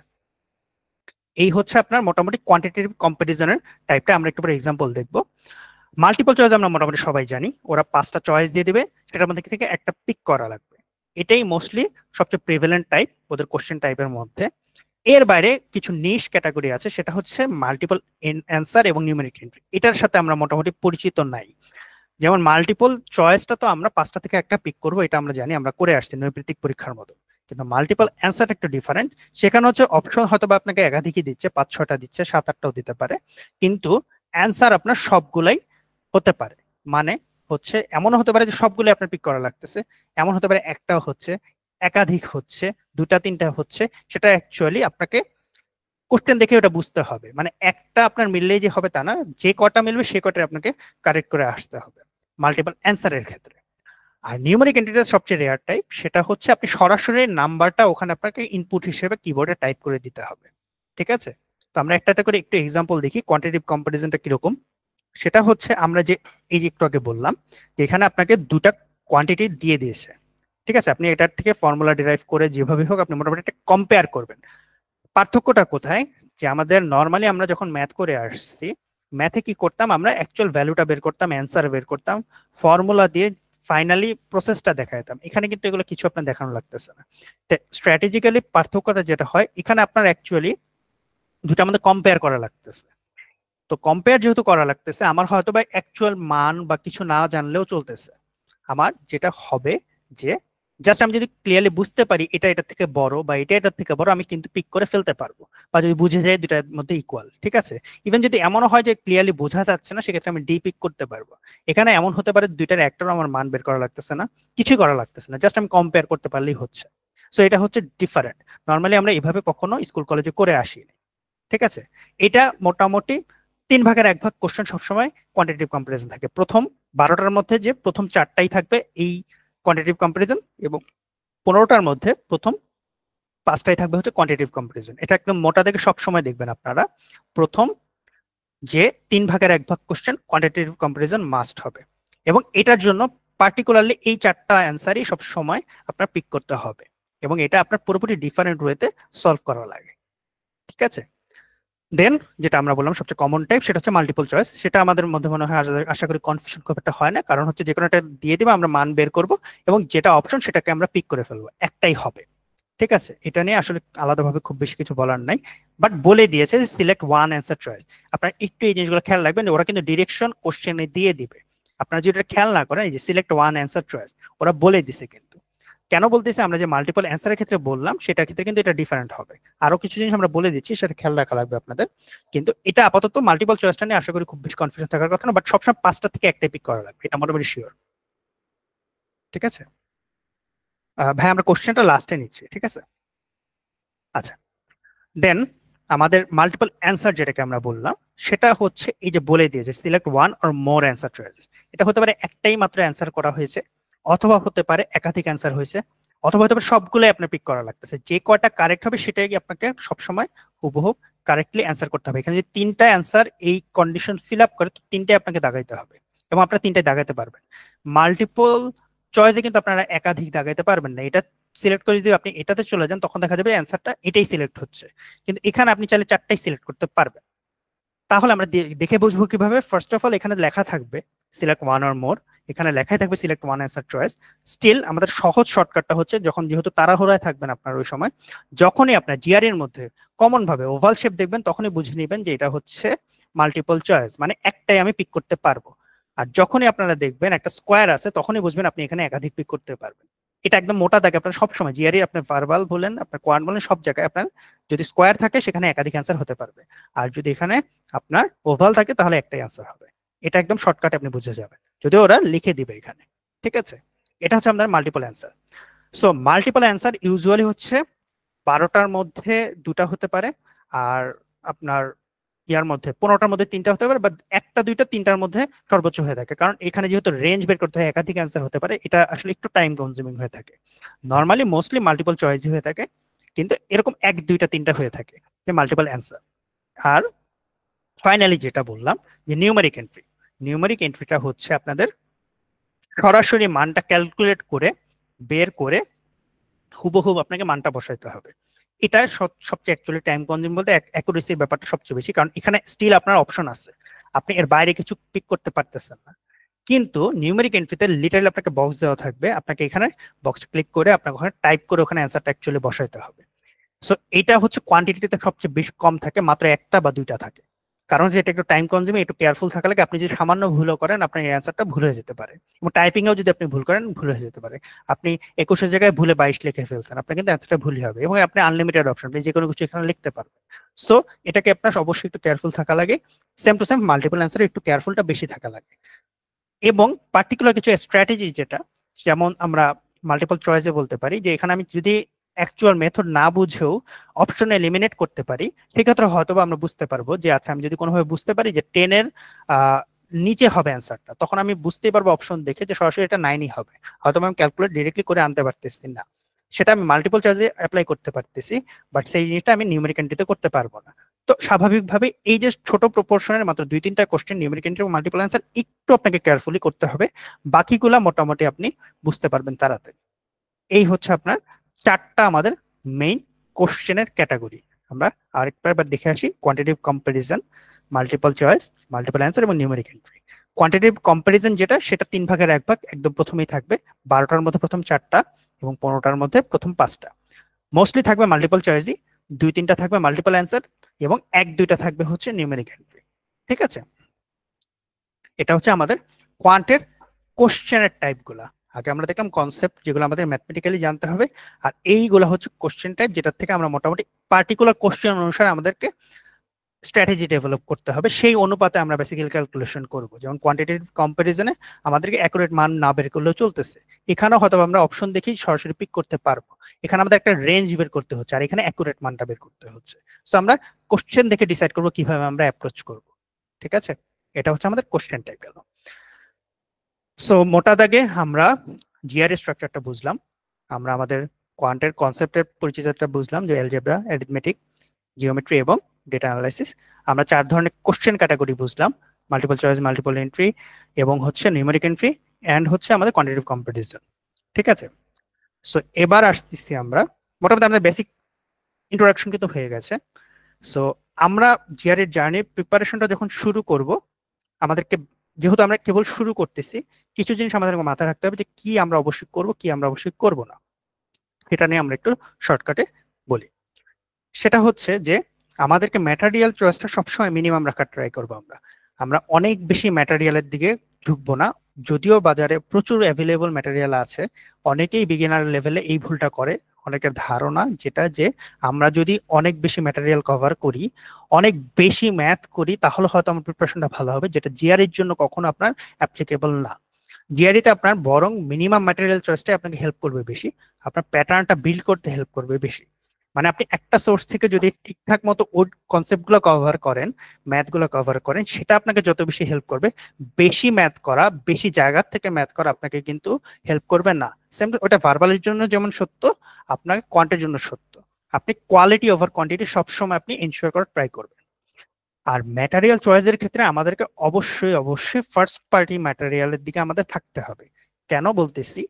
এই হচ্ছে আপনার মোটামুটি কোয়ান্টিটেটিভ কম্পারিজনের টাইপটা। আমরা একটু পরে এক্সাম্পল দেখব। মাল্টিপল চয়েস আমরা মোটামুটি সবাই জানি, ওরা 5টা চয়েস দিয়ে দিবে, সেটার মধ্যে থেকে একটা পিক করা লাগবে। এটাই মোস্টলি সবচেয়ে প্রিভ্যালেন্ট টাইপ ওদের কোশ্চেন টাইপের মধ্যে। এর বাইরে কিছু নিশ ক্যাটাগরি আছে, সেটা হচ্ছে মাল্টিপল অ্যান্সার এবং নিউমেরিক এন্ট্রি। এটার সাথে আমরা মোটামুটি পরিচিত নাই। যেমন মাল্টিপল চয়েসটা তো আমরা 5টা থেকে একটা পিক করব, এটা আমরা জানি, আমরা করে আসছি নৈর্ব্যক্তিক পরীক্ষার মতো। কিন্তু মাল্টিপল অ্যান্সারটা একটু ডিফারেন্ট। সেখানে হচ্ছে অপশন হয়তো বা আপনাকে একাধিকই দিচ্ছে, 5-6টা দিচ্ছে, 7-8টাও দিতে পারে, কিন্তু অ্যান্সার আপনার সবগুলাই হতে পারে। মানে হচ্ছে এমনও হতে পারে যে সবগুলো আপনার পিক করা লাগতেছে, এমন হতে পারে একটাও হচ্ছে, একাধিক হচ্ছে, 2টা-3টা হচ্ছে। সেটা অ্যাকচুয়ালি আপনাকে কোশ্চেন দেখে ওটা বুঝতে হবে। মানে একটা আপনার মিললেই যে হবে তা না, যে কটা মিলবে সে কটা আপনাকে কারেক্ট করে আসতে হবে মাল্টিপল অ্যান্সারের ক্ষেত্রে। আর নিউমেরিক এন্ট্রিটা সবচেয়ে রেয়ার টাইপ। সেটা হচ্ছে আপনি সরাসরি নাম্বারটা ওখানে আপনাকে ইনপুট হিসেবে কিবোর্ডে টাইপ করে দিতে হবে। ঠিক আছে, তো আমরা একটা একটা করে একটু এক্সাম্পল দেখি কোয়ান্টিটেটিভ কম্পারিজনটা কিরকম। সেটা হচ্ছে আমরা যে এই যে একটু আগে বললাম যে এখানে আপনাকে দুটা কোয়ান্টিটি দিয়ে দিয়েছে। ঠিক আছে, আপনি এটার থেকে ফর্মুলা ডিরাইভ করে যেভাবে হোক আপনি মোটামুটি একটা কম্পেয়ার করবেন। পার্থক্যটা কোথায়? যে আমাদের নর্মালি আমরা যখন ম্যাথ করে আসছি, ম্যাথে কি করতাম, আমরা অ্যাকচুয়াল ভ্যালুটা বের করতাম, অ্যান্সার বের করতাম, ফর্মুলা দিয়ে ফাইনালি প্রসেসটা দেখাইতাম। এখানে কিন্তু এগুলো কিছু আপনার দেখানো লাগতেছে না। স্ট্র্যাটেজিক্যালি পার্থক্যটা যেটা হয়, এখানে আপনার অ্যাকচুয়ালি দুটা আমাদের কম্পেয়ার করা লাগতেছে। তো কম্পেয়ার যেহেতু করা লাগতেছে, আমার হয়তো বা অ্যাকচুয়াল মান বা কিছু না জানলেও চলতেছে। আমার যেটা হবে যে জাস্ট আমি যদি ক্লিয়ারলি বুঝতে পারি এটা এটার থেকে বড় বা এটা এটার থেকে বড়, আমি কিন্তু পিক করে ফেলতে পারবো, বা যদি বুঝে যায় দুটার মধ্যে ইকুয়াল। ঠিক আছে, ইভেন যদি এমনও হয় যে ক্লিয়ারলি বোঝা যাচ্ছে না, সেক্ষেত্রে আমি ডি পিক করতে পারবো। এখানে এমন হতে পারে দুইটার একটারও আমার মান বের করা লাগতেছে না, কিছুই করা লাগতেছে না, জাস্ট আমি কম্পেয়ার করতে পারলেই হচ্ছে। সো এটা হচ্ছে ডিফারেন্ট। নর্মালি আমরা এভাবে কখনো স্কুল কলেজে করে আসিনি। ঠিক আছে, এটা মোটামুটি 3/1 কোশ্চেন সবসময় কোয়ান্টিটেটিভ কম্পারিজন থাকে। প্রথম 12টার মধ্যে যে প্রথম 4টাই থাকবে এই কোয়ান্টিটেটিভ কম্পারিজন, এবং 15টার মধ্যে প্রথম 5টাই থাকবে হচ্ছে কোয়ান্টিটেটিভ কম্পারিজন। এটা একদম মোটা দেখে সবসময় দেখবেন আপনারা, প্রথম যে 3/1 কোশ্চেন কোয়ান্টিটেটিভ কম্পারিজন মাস্ট হবে, এবং এটার জন্য পার্টিকুলারলি এই 4টা অ্যান্সারই সব সময় আপনার পিক করতে হবে, এবং এটা আপনার পুরোপুরি ডিফারেন্ট ওয়েতে সলভ করা লাগে। ঠিক আছে, দেন যেটা আমরা বললাম সবচেয়ে কমন টাইপ, সেটা হচ্ছে মাল্টিপল চয়েস। সেটা আমাদের মধ্যে মনে হয় আশা করি কনফিউশন খুব একটা হয় না, কারণ হচ্ছে যে কোনো একটা দিয়ে দিবে, আমরা মান বের করব এবং যেটা অপশন সেটাকে আমরা পিক করে ফেলবো, একটাই হবে। ঠিক আছে, এটা নিয়ে আসলে আলাদাভাবে খুব বেশি কিছু বলার নাই, বাট বলে দিয়েছে যে সিলেক্ট ওয়ান অ্যান্সার চয়েস। আপনার একটু এই জিনিসগুলো খেয়াল রাখবেন, ওরা কিন্তু ডিরেকশন কোশ্চেনে দিয়ে দিবে। আপনারা যদি এটা খেয়াল না করেন, এই যে সিলেক্ট ওয়ান অ্যান্সার চয়েস ওরা বলে দিছে কিন্তু। কেন বলতেছি, আমরা যে মাল্টিপল অ্যান্সারের ক্ষেত্রে বললাম সেটার ক্ষেত্রে কিন্তু এটা ডিফারেন্ট হবে। আরো কিছু জিনিস আমরা বলে দিচ্ছি, সেটা খেয়াল রাখা লাগবে আপনাদের। কিন্তু এটা আপাতত মাল্টিপল চয়েসটা নিয়ে আশা করি খুব বেশি কনফিউশন থাকার কথা না, বাট সবসময় 5টা থেকে একটাই পিক করা লাগবে, এটা মোটামুটি শিওর। ঠিক আছে ভাই, আমরা কোশ্চেনটা লাস্টে নিচ্ছি, ঠিক আছে? আচ্ছা, দেন আমাদের মাল্টিপল অ্যান্সার যেটাকে আমরা বললাম, সেটা হচ্ছে এই যে বলে দিয়েছে select one or more answer choices. এটা হতে পারে একটাই মাত্র অ্যান্সার করা হয়েছে, অথবা হতে পারে একাধিক অ্যান্সার হয়েছে, অথবা হতে পারে সবগুলোই আপনার পিক করা লাগতেছে। যে কয়টা কারেক্ট হবে সেটাই আপনাকে সবসময় হুবহু কারেক্টলি অ্যান্সার করতে হবে। এখানে যদি 3টা অ্যান্সার এই কন্ডিশন ফিল আপ করে, তো 3টাই আপনাকে দাগাইতে হবে, এবং আপনারা 3টাই দাগাইতে পারবেন। মাল্টিপল চয়েসে কিন্তু আপনারা একাধিক দাগাইতে পারবেন না। এটা সিলেক্ট করে যদি আপনি এটাতে চলে যান, তখন দেখা যাবে অ্যান্সারটা এটাই সিলেক্ট হচ্ছে, কিন্তু এখানে আপনি চাইলে 4টাই সিলেক্ট করতে পারবেন। তাহলে আমরা দেখে বুঝবো কিভাবে? ফার্স্ট অফ অল এখানে লেখা থাকবে সিলেক্ট ওয়ান অর মোর, এখানে লেখাই থাকবে select one answer choice. Still আমাদের সহজ শর্টকাটটা হচ্ছে, যখন যেহেতু তাড়াহুড়ায় থাকবেন আপনার ওই সময়, যখনই আপনার জিআর এর মধ্যে কমন ভাবে ওভাল শেপ দেখবেন, তখনই বুঝে নেবেন যে এটা হচ্ছে মাল্টিপল চয়েস, মানে একটাই আমি পিক করতে পারবো। আর যখনই আপনারা দেখবেন একটা স্কোয়ার আছে, তখনই বুঝবেন আপনি এখানে একাধিক পিক করতে পারবেন। এটা একদম মোটা দাগে আপনার সবসময় জিআরই, আপনার ভার্বাল বলেন, আপনার কোয়ান্ট বলেন, সব জায়গায় আপনার যদি স্কোয়ার থাকে সেখানে একাধিক অ্যান্সার হতে পারবে। আর যদি এখানে আপনার ওভাল থাকে তাহলে একটাই অ্যান্সার হবে। এটা একদম শর্টকাটে আপনি বুঝে যাবেন, যদিও ওরা লিখে দিবে এখানে। ঠিক আছে, এটা হচ্ছে আমাদের multiple answer. So multiple answer usually হচ্ছে 12টার মধ্যে 2টা হতে পারে, আর আপনার ইয়ার মধ্যে 15টার মধ্যে 3টা হতে পারে, বা 1টা 2টা 3টার মধ্যে সর্বোচ্চ হয়ে থাকে। কারণ এখানে যেহেতু রেঞ্জ বের করতে হয়, একাধিক অ্যান্সার হতে পারে, এটা আসলে একটু টাইম কনজিউমিং হয়ে থাকে। নর্মালি মোস্টলি মাল্টিপল চয়েসই হয়ে থাকে, কিন্তু এরকম 1 2টা 3টা হয়ে থাকে যে মাল্টিপল অ্যান্সার। আর ফাইনালি যেটা বললাম যে নিউমেরিক এন্ট্রি, নিউমেরিক এন্ট্রিটা হচ্ছে আপনাদের সরাসরি মানটা ক্যালকুলেট করে বের করে হুবহুব আপনাকে মানটা বসাইতে হবে। এটা সবচেয়ে অ্যাকচুয়ালি টাইম কনজিউম বলতে অ্যাকুরেসির ব্যাপারটা সবচেয়ে বেশি, কারণ এখানে স্টিল আপনার অপশন আছে, আপনি এর বাইরে কিছু পিক করতে পারতেছেন না। কিন্তু নিউমেরিক এন্ট্রিতে লিটারালি আপনাকে বক্স দেওয়া থাকবে, আপনাকে এখানে বক্স ক্লিক করে আপনাকে ওখানে টাইপ করে ওখানে অ্যান্সারটা অ্যাকচুয়ালি বসাইতে হবে। সো এটা হচ্ছে কোয়ান্টিটিতে সবচেয়ে বেশি কম থাকে, মাত্র 1টা বা 2টা থাকে। কারণ যে এটা একটু টাইম কনজিউমিং, একটু কেয়ারফুল থাকা লাগে। আপনি যদি সামান্য ভুলও করেন, আপনার এই অ্যান্সারটা ভুল হয়ে যেতে পারে, এবং টাইপিং এও যদি আপনি ভুল করেন, ভুল হয়ে যেতে পারে। আপনি 21-এর জায়গায় ভুলে 22 লিখে ফেলছেন, আপনার কিন্তু অ্যান্সারটা ভুলই হবে, এবং আপনি আনলিমিটেড অপশন, আপনি যে কোনো কিছু এখানে লিখতে পারবেন। সো এটাকে আপনার অবশ্যই একটু কেয়ারফুল থাকা লাগে। সেম টু সেম মাল্টিপল অ্যান্সারে একটু কেয়ারফুলটা বেশি থাকা লাগে। এবং পার্টিকুলার কিছু স্ট্র্যাটেজি, যেটা যেমন আমরা মাল্টিপল চয়েসে বলতে পারি যে এখানে আমি যদি অ্যাকচুয়াল মেথড না বুঝেও অপশন এলিমিনেট করতে পারি, সেক্ষেত্রে হয়তো আমরা বুঝতে পারবো যে আচ্ছা, আমি যদি কোনোভাবে বুঝতে পারি যে 10-এর নিচে হবে অ্যান্সারটা, তখন আমি বুঝতেই পারবো অপশন দেখে যে সরাসরি এটা 9ই হবে। হয়তো আমি ক্যালকুলেট ডিরেক্টলি করে আনতে পারতেছি না, সেটা আমি মাল্টিপল চয়েসে অ্যাপ্লাই করতে পারতেছি, বাট সেই জিনিসটা আমি নিউমেরিক এন্ট্রিতে করতে পারবো না। তো স্বাভাবিকভাবে এই যে ছোট প্রপোর্শনের মাত্র 2-3টা কোশ্চেন নিউমেরিক এন্ট্রি এবং মাল্টিপল অ্যান্সার একটু আপনাকে কেয়ারফুলি করতে হবে, বাকিগুলা মোটামুটি আপনি বুঝতে পারবেন তাড়াতাড়ি। এই হচ্ছে আপনার 4টা আমাদের মেইন কোশ্চেনের ক্যাটাগরি। আমরা আরেকবার দেখে আসি, quantitative comparison, multiple choice, multiple answer এবং নিউমেরিক এন্ট্রি। কোয়ান্টিটেটিভ কম্পারিজন যেটা, সেটা 3 ভাগের 1 ভাগ একদম প্রথমেই থাকবে। 12টার মধ্যে প্রথম 4টা এবং 15টার মধ্যে প্রথম 5টা মোস্টলি থাকবে মাল্টিপল চয়েসই, 2-3টা থাকবে মাল্টিপল অ্যান্সার, এবং 1-2টা থাকবে হচ্ছে নিউমেরিক এন্ট্রি। ঠিক আছে, এটা হচ্ছে আমাদের কোয়ান্টের কোশ্চেনের টাইপগুলা। আগে আমরা দেখলাম কনসেপ্ট, যেগুলো আমাদের ম্যাথমেটিক্যালি জানতে হবে, আর এইগুলা হচ্ছে কোশ্চেন টাইপ, যেটা থেকে আমরা মোটামুটি পার্টিকুলার কোশ্চেন অনুসারে আমাদেরকে স্ট্র্যাটেজি ডেভেলপ করতে হবে, সেই অনুপাতে আমরা বেসিক্যালি ক্যালকুলেশন করব। যেমন কোয়ান্টিটেটিভ কম্পারিজনে আমাদেরকে অ্যাকুরেট মান না বের করলেও চলতেছে, এখানেও হয়তো আমরা অপশন দেখেই সরাসরি পিক করতে পারবো। এখানে আমাদের একটা রেঞ্জ বের করতে হচ্ছে, আর এখানে অ্যাকুরেট মানটা বের করতে হচ্ছে। সো আমরা কোশ্চেন দেখে ডিসাইড করবো কিভাবে আমরা অ্যাপ্রোচ করব। ঠিক আছে, এটা হচ্ছে আমাদের কোশ্চেন টাইপ গেল। সো মোটা দাগে আমরা জিআর স্ট্রাকচারটা বুঝলাম, আমরা আমাদের কোয়ান্টের কনসেপ্টের পরিচিতটা বুঝলাম, যে অ্যালজেব্রা, অ্যারিথমেটিক, জিওমেট্রি এবং ডেটা অ্যানালাইসিস। আমরা 4 ধরনের কোশ্চেন ক্যাটাগরি বুঝলাম, মাল্টিপল চয়েস, মাল্টিপল এন্ট্রি, এবং হচ্ছে নিউমেরিক এন্ট্রি, এন্ড হচ্ছে আমাদের কোয়ান্টিটেটিভ কম্পারিজন। ঠিক আছে, সো এবার আসতেছি আমরা, মোটামুটি আমাদের বেসিক ইন্ট্রোডাকশন কিন্তু হয়ে গেছে। সো আমরা জিআর এর জার্নি প্রিপারেশনটা যখন শুরু করব, আমাদেরকে, যেহেতু আমরা কেবল শুরু করতেছি, কিছু জিনিস আমাদের মাথায় রাখতে হবে, যে কি আমরা অবশ্যই করব, কি আমরা অবশ্যই করব না। এটা নিয়ে আমরা একটু শর্টকাটে বলি। সেটা হচ্ছে যে আমাদেরকে ম্যাটেরিয়াল চয়েসটা সবসময় মিনিমাম রাখার ট্রাই করবো। আমরা অনেক বেশি ম্যাটেরিয়ালের দিকে ঢুকবো না, যদিও বাজারে প্রচুর অ্যাভেলেবল ম্যাটেরিয়াল আছে, অনেকেই বিগিনার লেভেলে এই ভুলটা করে। অনেকের ধারণা যেটা যে আমরা যদি অনেক বেশি ম্যাটেরিয়াল কভার করি, অনেক বেশি ম্যাথ করি, তাহলে হয়তো আমার প্রিপারেশনটা ভালো হবে, যেটা জিআরইর জন্য কখনো আপনার অ্যাপ্লিকেবল না। জিআরইতে আপনার বরং মিনিমাম ম্যাটেরিয়াল চয়েসটাই আপনাকে হেল্প করবে বেশি, আপনার প্যাটার্নটা বিল্ড করতে হেল্প করবে বেশি। মানে আপনি একটা সোর্স থেকে যদি ঠিকঠাক মতো ওই কনসেপ্ট গুলো কভার করেন, ম্যাথ গুলো কভার করেন, সেটা আপনাকে যত বেশি হেল্প করবে। বেশি ম্যাথ করা, বেশি জায়গার থেকে ম্যাথ করা আপনাকে কিন্তু হেল্প করবে না। সেম ওটা ভার্বালের জন্য যেমন সত্য, আপনার কোয়ান্টের জন্য সত্য। আপনি কোয়ালিটি ওভার কোয়ান্টিটি সবসময় আপনি এনশিওর করার ট্রাই করবেন। আর ম্যাটেরিয়াল চয়েসের ক্ষেত্রে আমাদেরকে অবশ্যই অবশ্যই ফার্স্ট পার্টি ম্যাটেরিয়ালের দিকে আমাদের থাকতে হবে। কেন বলতেছি,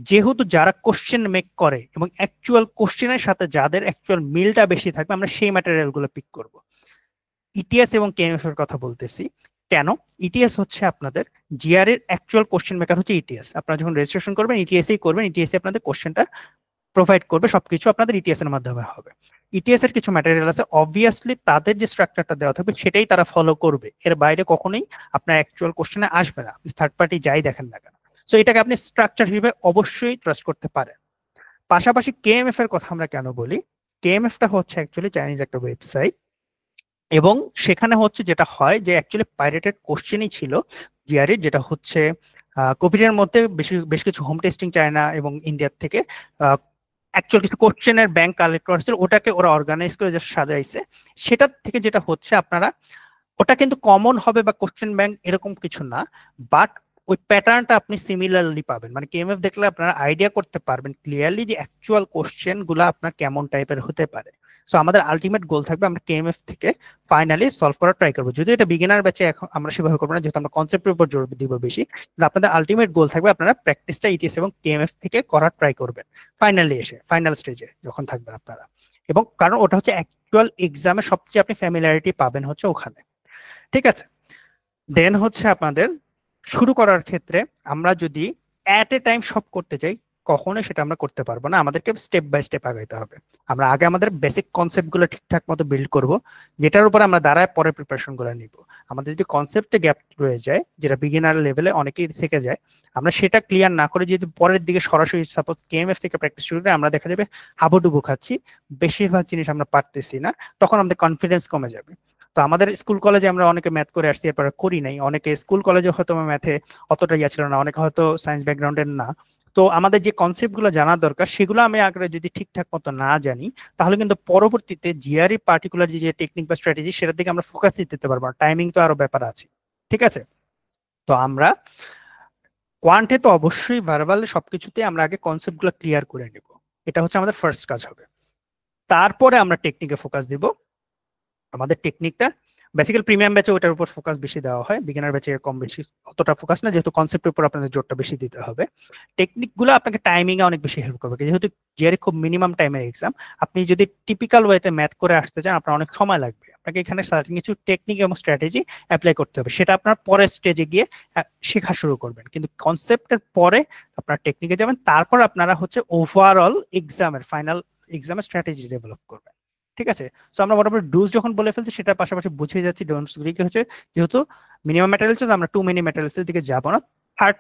যেহেতু যারা কোশ্চেন মেক করে এবং অ্যাকচুয়াল কোশ্চেনের সাথে যাদের অ্যাকচুয়াল মিলটা বেশি থাকবে, আমরা সেই ম্যাটেরিয়ালগুলো পিক করব। ইটিএস এবং কেএমএফ এর কথা বলতেছি কেন, ইটিএস হচ্ছে আপনাদের জিআর এর অ্যাকচুয়াল কোশ্চেন মেকার হচ্ছে ইটিএস। আপনারা যখন রেজিস্ট্রেশন করবেন ইটিএসই করবেন, ইটিএসই আপনাদের কোশ্চেনটা প্রোভাইড করবে, সবকিছু আপনাদের ইটিএস এর মাধ্যমে হবে। ইটিএস এর কিছু ম্যাটেরিয়াল আছে, অবভিয়াসলি তাদের যে স্ট্রাকচারটা দেওয়া থাকবে সেটাই তারা ফলো করবে, এর বাইরে কখনোই আপনার অ্যাকচুয়াল কোশ্চেনে আসবে না, থার্ড পার্টি যাই দেখেন না কেন। সো এটাকে আপনি স্ট্রাকচার হিসেবে অবশ্যই ট্রাস্ট করতে পারেন। পাশাপাশি কেএমএফ এর কথা আমরা কেন বলি, কেএমএফটা হচ্ছে অ্যাকচুয়ালি চাইনিজ একটা ওয়েবসাইট, এবং সেখানে হচ্ছে যেটা হয় যে অ্যাকচুয়ালি পাইরেটেড কোশ্চেনই ছিল জিআরই, যেটা হচ্ছে কোভিড এর মধ্যে বেশ কিছু হোম টেস্টিং চায়না এবং ইন্ডিয়ার থেকে অ্যাকচুয়াল কিছু কোশ্চেনের ব্যাংক কালেক্ট করেছিল, ওটাকে ওরা অর্গানাইজ করে জাস্ট সাজাইছে। সেটার থেকে যেটা হচ্ছে আপনারা, ওটা কিন্তু কমন হবে বা কোশ্চেন ব্যাংক এরকম কিছু না, বাট ওই প্যাটার্নটা আপনি সিমিলারলি পাবেন। মানে কেএমএফ দেখলে আপনারা আইডিয়া করতে পারবেন ক্লিয়ারলি যে অ্যাকচুয়াল কোশ্চেন গুলা আপনার কেমন টাইপের হতে পারে। সো আমাদের আলটিমেট গোল থাকবে আমরা কেএমএফ থেকে ফাইনালি সলভ করার ট্রাই করবো। যদি এটা বিগিনার ব্যাচে এখন আমরা সেভাবে করবো না, যেহেতু আমরা কনসেপ্টের উপর জোর দিব বেশি, কিন্তু আপনাদের আলটিমেট গোল থাকবে আপনারা প্র্যাকটিসটা ইটিএস এবং কেএমএফ থেকে করার ট্রাই করবেন ফাইনালি এসে, ফাইনাল স্টেজে যখন থাকবেন আপনারা। এবং কারণ ওটা হচ্ছে অ্যাকচুয়াল এক্সামে সবচেয়ে আপনি ফ্যামিলিয়ারিটি পাবেন হচ্ছে ওখানে। ঠিক আছে, দেন হচ্ছে আপনাদের শুরু করার ক্ষেত্রে আমরা যদি অ্যাট এ টাইম সব করতে চাই, কখনোই সেটা আমরা করতে পারবো না, আমাদেরকে স্টেপ বাই স্টেপ আগাইতে হবে। আমরা আগে আমাদের বেসিক কনসেপ্ট গুলো ঠিকঠাক মতো বিল্ড করব, যেটার উপর আমরা দাঁড়ায় পরে প্রিপারেশন গুলো নিব। আমাদের যদি কনসেপ্টে গ্যাপ রয়ে যায়, যেটা বিগিনার লেভেলে অনেকেই থেকে যায়, আমরা সেটা ক্লিয়ার না করে যদি পরের দিকে সরাসরি সাপোজ কেএমএফ থেকে প্র্যাকটিস শুরু করে, আমরা দেখা যাবে হাবুডুবু খাচ্ছি, বেশিরভাগ জিনিস আমরা পারতেছি না, তখন আমাদের কনফিডেন্স কমে যাবে। তো আমাদের স্কুল কলেজে আমরা অনেকে ম্যাথ করে আসছি, এরপর করি নাই, অনেকে স্কুল কলেজে হয়তো ম্যাথে অতটা ইয়া ছিল না, অনেকে হয়তো সায়েন্স ব্যাকগ্রাউন্ডের না। তো আমাদের যে কনসেপ্ট গুলো জানা দরকার সেগুলো আমি আগে যদি ঠিকঠাক মতো না জানি, তাহলে কিন্তু পরবর্তীতে জিআরই পার্টিকুলার যে টেকনিক বা স্ট্র্যাটেজি সেটার দিকে আমরা ফোকাস দিতে পারবো না, টাইমিং তো আরো ব্যাপার আছে। ঠিক আছে, তো আমরা কোয়ান্টে তো অবশ্যই ভার্বাল সবকিছুতে আমরা আগে কনসেপ্ট গুলো ক্লিয়ার করে নেব, এটা হচ্ছে আমাদের ফার্স্ট কাজ হবে। তারপরে আমরা টেকনিকে ফোকাস দিব। আমাদের টেকনিকটা বেসিক্যালি প্রিমিয়াম ব্যাচে ওটার উপর ফোকাস বেশি দেওয়া হয়, বিগিনার ব্যাচে কম বেশি অতটা ফোকাস না, যেহেতু কনসেপ্টের উপর আপনাদের জোরটা বেশি দিতে হবে। টেকনিকগুলো আপনাকে টাইমিং এ অনেক বেশি হেল্প করবে, যেহেতু জিআরই খুব মিনিমাম টাইমের এক্সাম। আপনি যদি টিপিক্যাল ওয়েতে ম্যাথ করে আসতে চান, আপনার অনেক সময় লাগবে, আপনাকে এখানে সার্টেন কিছু টেকনিক এবং স্ট্র্যাটেজি অ্যাপ্লাই করতে হবে, সেটা আপনার পরের স্টেজে গিয়ে শেখা শুরু করবেন। কিন্তু কনসেপ্টের পরে আপনার টেকনিকে যাবেন, তারপর আপনারা হচ্ছে ওভারঅল এক্সামের ফাইনাল এক্সামের স্ট্র্যাটেজি ডেভেলপ করবেন। ঠিক আছে, সো আমরা মোটামুটি ডুজ যখন বলে ফেলছি, সেটার পাশাপাশি বুঝিয়ে যাচ্ছি ডোন্টস গুলি কি হচ্ছে, যেহেতু মিনিমাম ম্যাটেরিয়াল আমরা টু মেনি ম্যাটেরিয়ালস এর দিকে যাবো না, থার্ড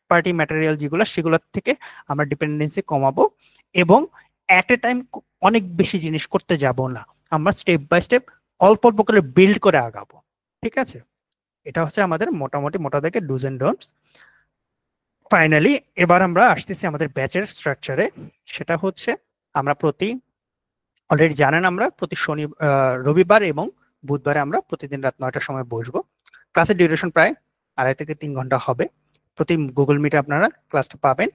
পার্টি ম্যাটেরিয়াল যেগুলো সেগুলোর থেকে আমরা ডিপেন্ডেন্সি কমাবো, এবং অ্যাট এ টাইম অনেক বেশি জিনিস করতে যাব না, আমরা স্টেপ বাই স্টেপ অল্প অল্প করে বিল্ড করে আগাবো। ঠিক আছে, এটা হচ্ছে আমাদের মোটামুটি মোটা থেকে ডুজ এন্ড ডোন্টস। ফাইনালি এবার আমরা আসতেছি আমাদের ব্যাচের স্ট্রাকচারে। সেটা হচ্ছে আমরা অলরেডি জানেন আমরা প্রতি রবিবার এবং বুধবারে আমরা প্রতিদিন রাত 9টার সময় বসবো। ক্লাসের ডিউরেশন প্রায় 2.5 থেকে 3 ঘন্টা হবে। প্রতি গুগল মিটে আপনারা ক্লাসটা পাবেন।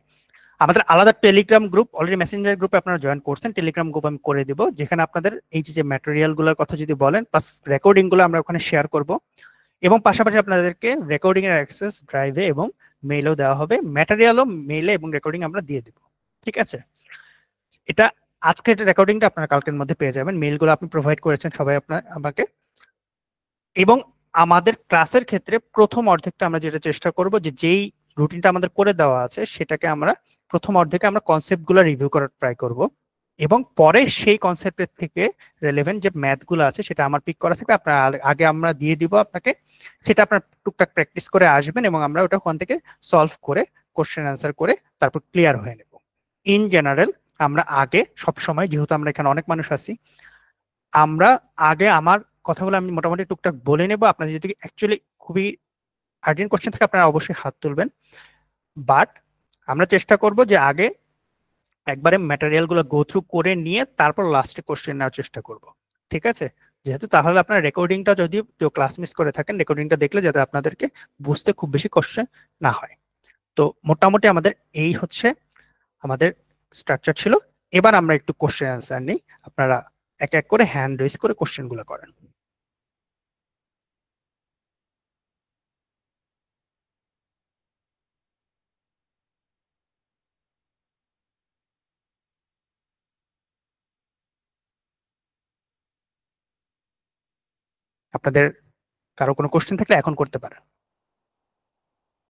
আমাদের আলাদা টেলিগ্রাম গ্রুপ, অলরেডি মেসেঞ্জার গ্রুপে আপনারা জয়েন করছেন, টেলিগ্রাম গ্রুপ আমি করে দিব, যেখানে আপনাদের এই যে ম্যাটেরিয়াল গুলোর কথা যদি বলেন, প্লাস রেকর্ডিং গুলো আমরা ওখানে শেয়ার করব, এবং পাশাপাশি আপনাদেরকে রেকর্ডিং এর অ্যাক্সেস ড্রাইভে এবং মেইলেও দেওয়া হবে, ম্যাটেরিয়ালও মেইলে এবং রেকর্ডিং আমরা দিয়ে দিব। ঠিক আছে, এটা আজকের রেকর্ডিংটা আপনারা কালকের মধ্যে পেয়ে যাবেন, মেইলগুলো আপনি প্রোভাইড করেছেন সবাই আমাকে। এবং আমাদের ক্লাসের ক্ষেত্রে প্রথম অর্ধেকটা আমরা যেটা চেষ্টা করব, যে যেই রুটিনটা আমাদের করে দেওয়া আছে সেটাকে আমরা প্রথম অর্ধেকে আমরা কনসেপ্টগুলো রিভিউ করার ট্রাই করব, এবং পরে সেই কনসেপ্টের থেকে রেলেভেন্ট যে ম্যাথগুলো আছে সেটা আমার পিক করা থাকবে, আপনার আগে আমরা দিয়ে দিব আপনাকে, সেটা আপনার টুকটাক প্র্যাকটিস করে আসবেন এবং আমরা ওটা ওখান থেকে সলভ করে কোশ্চেন অ্যান্সার করে তারপর ক্লিয়ার হয়ে নেব। ইন জেনারেল আমরা আগে সব সময়, যেহেতু আমরা এখানে অনেক মানুষ আছি, আমরা আগে আমার কথাগুলো আমি মোটামুটি টুকটাক বলে নেব। আপনাদের যদি অ্যাকচুয়ালি খুবই আর্জেন্ট কোশ্চেন থাকে আপনারা অবশ্যই হাত তুলবেন, বাট আমরা চেষ্টা করব যে আগে একবারে ম্যাটেরিয়াল গুলো গো থ্রু করে নিয়ে তারপর লাস্টে কোশ্চেন নেওয়ার চেষ্টা করব, ঠিক আছে? যেহেতু তাহলে আপনার রেকর্ডিংটা, যদি কেউ ক্লাস মিস করে থাকেন, রেকর্ডিংটা দেখলে যাতে আপনাদেরকে বুঝতে খুব বেশি কোশ্চেন না হয়। তো মোটামুটি আমাদের এই হচ্ছে আমাদের স্ট্রাকচার ছিল। এবার আমরা একটু কোশ্চেন অ্যান্সার নিই, আপনারা এক এক করে হ্যান্ড রেজ করে কোশ্চেন গুলো করেন। আপনাদের কারো কোনো কোশ্চেন থাকলে এখন করতে পারেন।